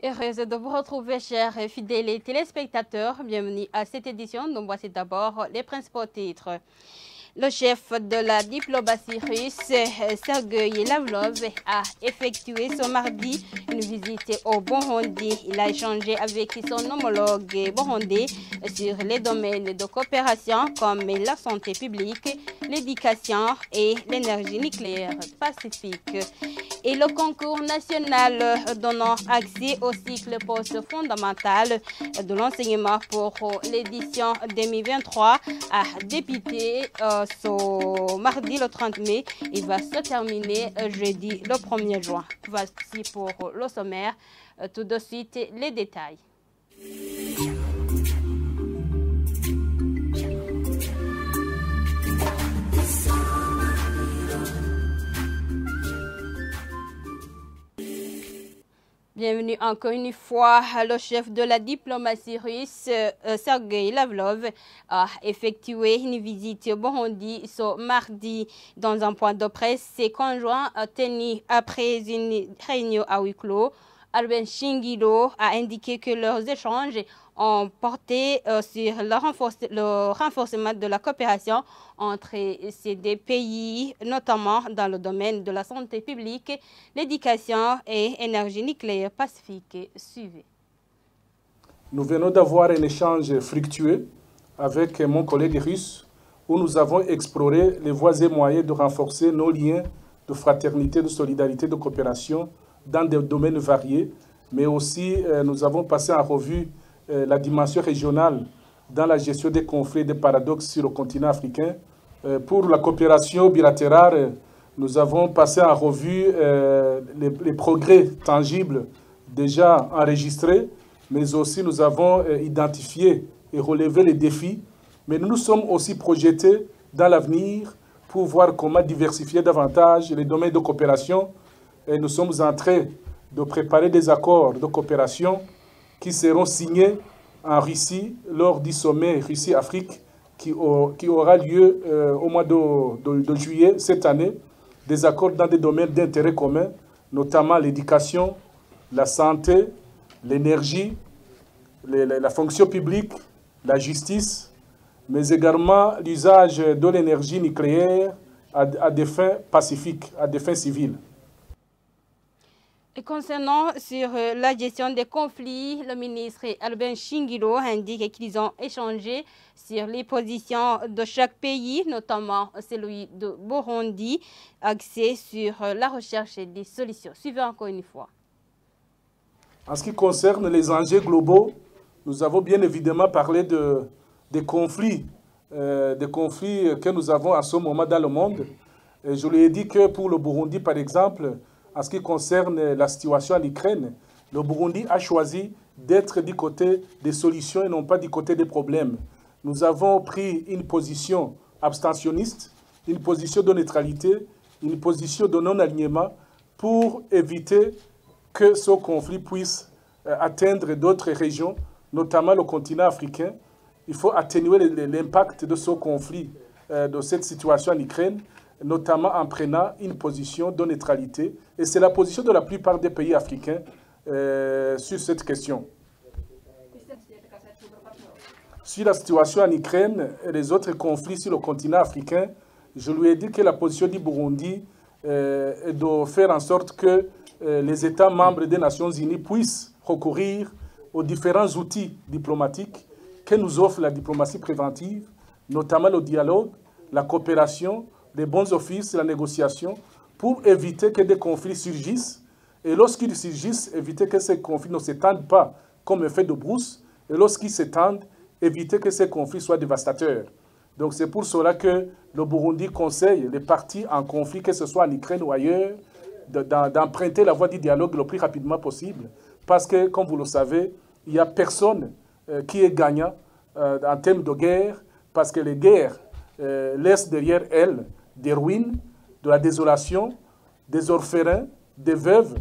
Heureuse de vous retrouver, chers et fidèles téléspectateurs. Bienvenue à cette édition. Donc, voici d'abord les principaux titres. Le chef de la diplomatie russe, Sergueï Lavrov, a effectué ce mardi une visite au Burundi. Il a échangé avec son homologue burundais sur les domaines de coopération comme la santé publique, l'éducation et l'énergie nucléaire pacifique. Et le concours national donnant accès au cycle post-fondamental de l'enseignement pour l'édition 2023 a débuté ce mardi le 30 mai. Il va se terminer jeudi le 1er juin. Voici pour le sommaire. Tout de suite, les détails. Bienvenue encore une fois. Le chef de la diplomatie russe, Sergueï Lavrov, a effectué une visite au Burundi ce mardi. Dans un point de presse conjoint tenu après une réunion à huis clos, Albin Shingiro a indiqué que leurs échanges ont porté sur le renforcement de la coopération entre ces deux pays, notamment dans le domaine de la santé publique, l'éducation et l'énergie nucléaire pacifique. Suivez. Nous venons d'avoir un échange fructueux avec mon collègue russe où nous avons exploré les voies et moyens de renforcer nos liens de fraternité, de solidarité, de coopération dans des domaines variés, mais aussi nous avons passé en revue la dimension régionale dans la gestion des conflits et des paradoxes sur le continent africain. Pour la coopération bilatérale, nous avons passé en revue les progrès tangibles déjà enregistrés, mais aussi nous avons identifié et relevé les défis. Mais nous nous sommes aussi projetés dans l'avenir pour voir comment diversifier davantage les domaines de coopération. Et nous sommes en train de préparer des accords de coopération qui seront signés en Russie lors du sommet Russie-Afrique qui aura lieu au mois de juillet cette année. Des accords dans des domaines d'intérêt commun, notamment l'éducation, la santé, l'énergie, la fonction publique, la justice, mais également l'usage de l'énergie nucléaire à des fins pacifiques, à des fins civiles. Et concernant sur la gestion des conflits, le ministre Albin Shingiro indique qu'ils ont échangé sur les positions de chaque pays, notamment celui de Burundi, axé sur la recherche des solutions. Suivez encore une fois. En ce qui concerne les enjeux globaux, nous avons bien évidemment parlé des conflits que nous avons à ce moment dans le monde. Et je lui ai dit que pour le Burundi, par exemple, en ce qui concerne la situation en Ukraine, le Burundi a choisi d'être du côté des solutions et non pas du côté des problèmes. Nous avons pris une position abstentionniste, une position de neutralité, une position de non-alignement pour éviter que ce conflit puisse atteindre d'autres régions, notamment le continent africain. Il faut atténuer l'impact de ce conflit, de cette situation en Ukraine, notamment en prenant une position de neutralité. Et c'est la position de la plupart des pays africains sur cette question. Sur la situation en Ukraine et les autres conflits sur le continent africain, je lui ai dit que la position du Burundi est de faire en sorte que les États membres des Nations Unies puissent recourir aux différents outils diplomatiques que nous offre la diplomatie préventive, notamment le dialogue, la coopération, les bons offices, la négociation, pour éviter que des conflits surgissent. Et lorsqu'ils surgissent, éviter que ces conflits ne s'étendent pas comme effet de brousse. Et lorsqu'ils s'étendent, éviter que ces conflits soient dévastateurs. Donc c'est pour cela que le Burundi conseille les parties en conflit, que ce soit en Ukraine ou ailleurs, d'emprunter la voie du dialogue le plus rapidement possible. Parce que, comme vous le savez, il n'y a personne qui est gagnant en termes de guerre, parce que les guerres laissent derrière elles des ruines, de la désolation, des orphelins, des veuves.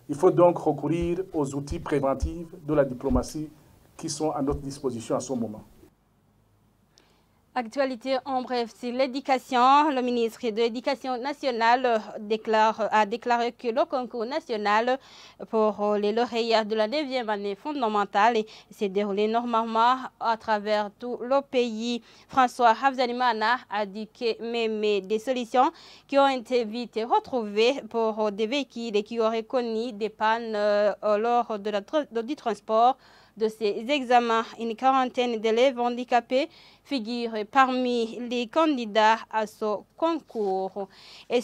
Il faut donc recourir aux outils préventifs de la diplomatie qui sont à notre disposition à ce moment. Actualité en bref sur l'éducation. Le ministre de l'Éducation nationale a déclaré que le concours national pour les lauréats de la 9e année fondamentale s'est déroulé normalement à travers tout le pays. François Habzalimana a dit que même des solutions qui ont été vite retrouvées pour des véhicules qui auraient connu des pannes lors du transport de ces examens. Une quarantaine d'élèves handicapés figurent parmi les candidats à ce concours. Et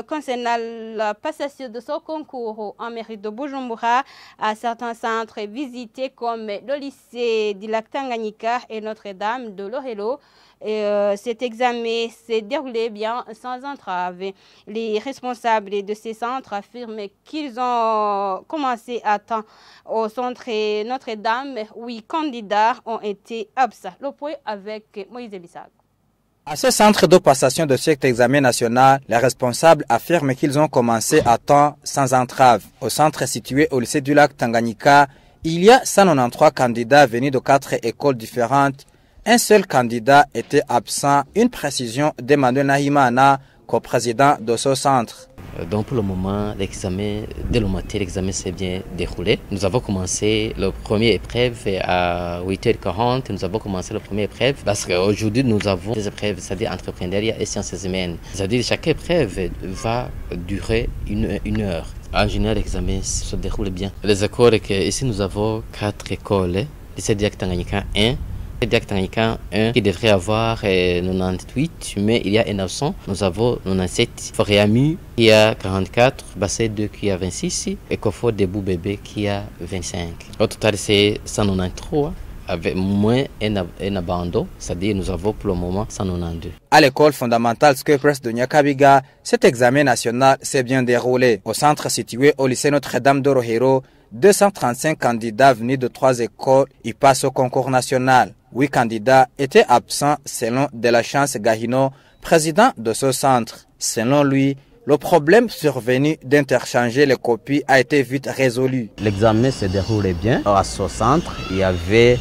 concernant la passation de ce concours en mairie de Bujumbura, à certains centres visités comme le lycée du lac Tanganyika et Notre-Dame de l'Orelo, cet examen s'est déroulé bien sans entrave. Les responsables de ces centres affirment qu'ils ont commencé à temps au centre Notre-Dame. 8 candidats ont été absents. Le point avec Moïse Bissago. À ce centre de passation de cet examen national, les responsables affirment qu'ils ont commencé à temps sans entrave. Au centre situé au lycée du lac Tanganyika, il y a 193 candidats venus de 4 écoles différentes. Un seul candidat était absent. Une précision d'Emmanuel Nahimana, co-président de ce centre. Donc pour le moment, l'examen, dès le matin, l'examen s'est bien déroulé. Nous avons commencé la première épreuve à 8h40. Nous avons commencé la première épreuve parce qu'aujourd'hui, nous avons des épreuves, c'est-à-dire entrepreneuriat et sciences humaines. C'est-à-dire chaque épreuve va durer une heure. En général, l'examen se déroule bien. Les écoles, ici nous avons 4 écoles. Lycée du lac Tanganyika 1. Diac Tanganyika 1 qui devrait avoir 98, mais il y a un absent. Nous avons 97. Foréamu qui a 44, Bassé 2 qui a 26 et Kofo Debout Bébé qui a 25. Au total, c'est 193 avec moins un abandon, c'est-à-dire nous avons pour le moment 192. À l'école fondamentale Skypress de Nyakabiga, cet examen national s'est bien déroulé. Au centre situé au lycée Notre-Dame de l'Orelo, 235 candidats venus de 3 écoles y passent au concours national. 8 candidats étaient absents selon De la Chance Gahino, président de ce centre. Selon lui, le problème survenu d'interchanger les copies a été vite résolu. L'examen se déroulait bien. À ce centre, il y avait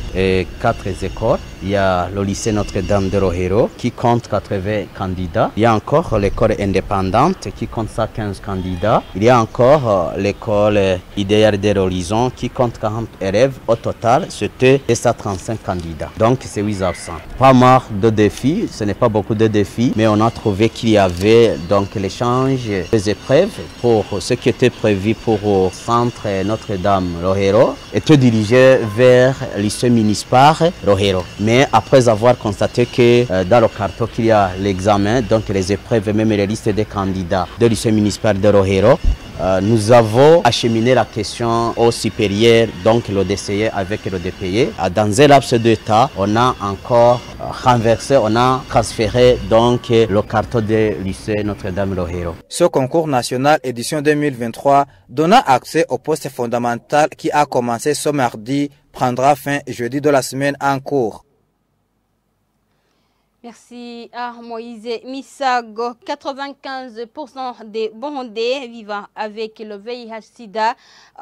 4 écoles. Il y a le lycée Notre-Dame de l'Orelo qui compte 80 candidats. Il y a encore l'école indépendante qui compte 115 candidats. Il y a encore l'école idéale de l'Horizon qui compte 40 élèves. Au total, c'était 235 candidats. Donc, c'est 8 absents. Pas mal de défis, ce n'est pas beaucoup de défis, mais on a trouvé qu'il y avait donc l'échange des épreuves pour ce qui était prévu pour le centre Notre-Dame l'Orelo était dirigé vers le lycée municipal l'Orelo. Mais après avoir constaté que dans le carton qu'il y a l'examen, donc les épreuves, même les listes des candidats de lycée municipal de l'Orelo, nous avons acheminé la question au supérieur, donc le DCE avec le DPE. Dans un laps de temps, on a encore renversé, on a transféré donc le carton de lycée Notre-Dame l'Orelo. Ce concours national édition 2023 donna accès au poste fondamental qui a commencé ce mardi, prendra fin jeudi de la semaine en cours. Merci à Moïse Misago. 95% des Burundais vivant avec le VIH-Sida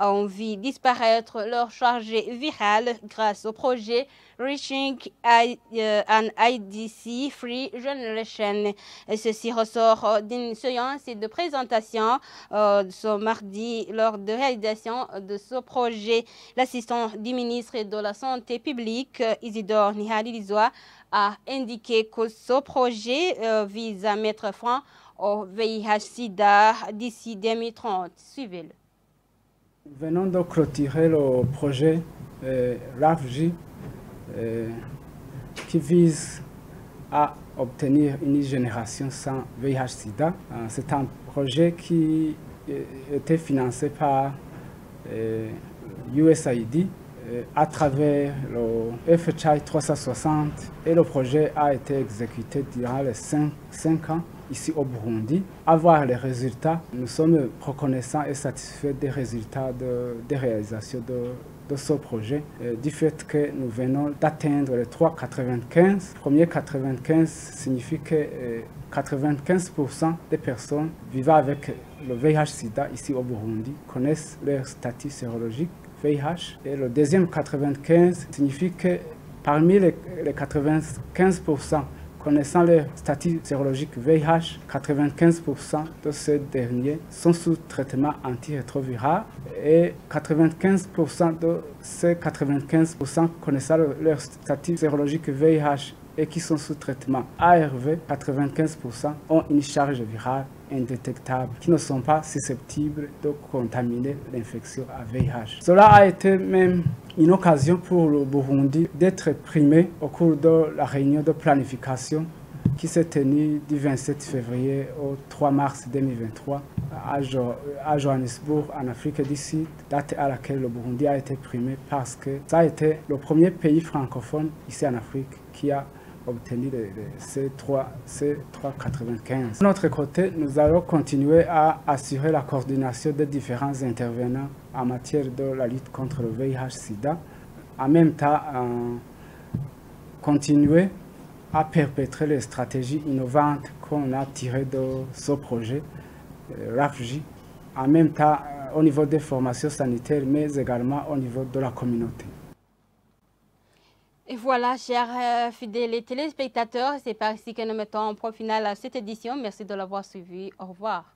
ont vu disparaître leur charge virale grâce au projet Reaching an IDC Free Generation. Ceci ressort d'une séance de présentation ce mardi lors de réalisation de ce projet. L'assistant du ministre de la Santé publique, Isidore Nihali-Lizoa, a indiqué que ce projet vise à mettre fin au VIH-Sida d'ici 2030. Suivez-le. Nous venons de clôturer le projet RAFJ qui vise à obtenir une génération sans VIH-Sida. C'est un projet qui était financé par USAID à travers le FHI 360 et le projet a été exécuté durant les 5 ans ici au Burundi. À voir les résultats, nous sommes reconnaissants et satisfaits des résultats de réalisation de ce projet, du fait que nous venons d'atteindre les 3,95. Premier 95 signifie que 95% des personnes vivant avec le VIH-Sida ici au Burundi connaissent leur statut sérologique VIH. Et le deuxième 95 signifie que Parmi les 95% connaissant leur statut sérologique VIH, 95% de ces derniers sont sous traitement antirétroviral et 95% de ces 95% connaissant leur statut sérologique VIH et qui sont sous traitement ARV, 95% ont une charge virale indétectable, qui ne sont pas susceptibles de contaminer l'infection à VIH. Cela a été même une occasion pour le Burundi d'être primé au cours de la réunion de planification qui s'est tenue du 27 février au 3 mars 2023 à Johannesburg, en Afrique du Sud, date à laquelle le Burundi a été primé parce que ça a été le premier pays francophone ici en Afrique qui a obtenu ces 3,95. De notre côté, nous allons continuer à assurer la coordination des différents intervenants en matière de la lutte contre le VIH-Sida. En même temps, continuer à perpétrer les stratégies innovantes qu'on a tirées de ce projet RAFJ, en même temps au niveau des formations sanitaires, mais également au niveau de la communauté. Et voilà, chers fidèles et téléspectateurs, c'est par ici que nous mettons en point final à cette édition. Merci de l'avoir suivi. Au revoir.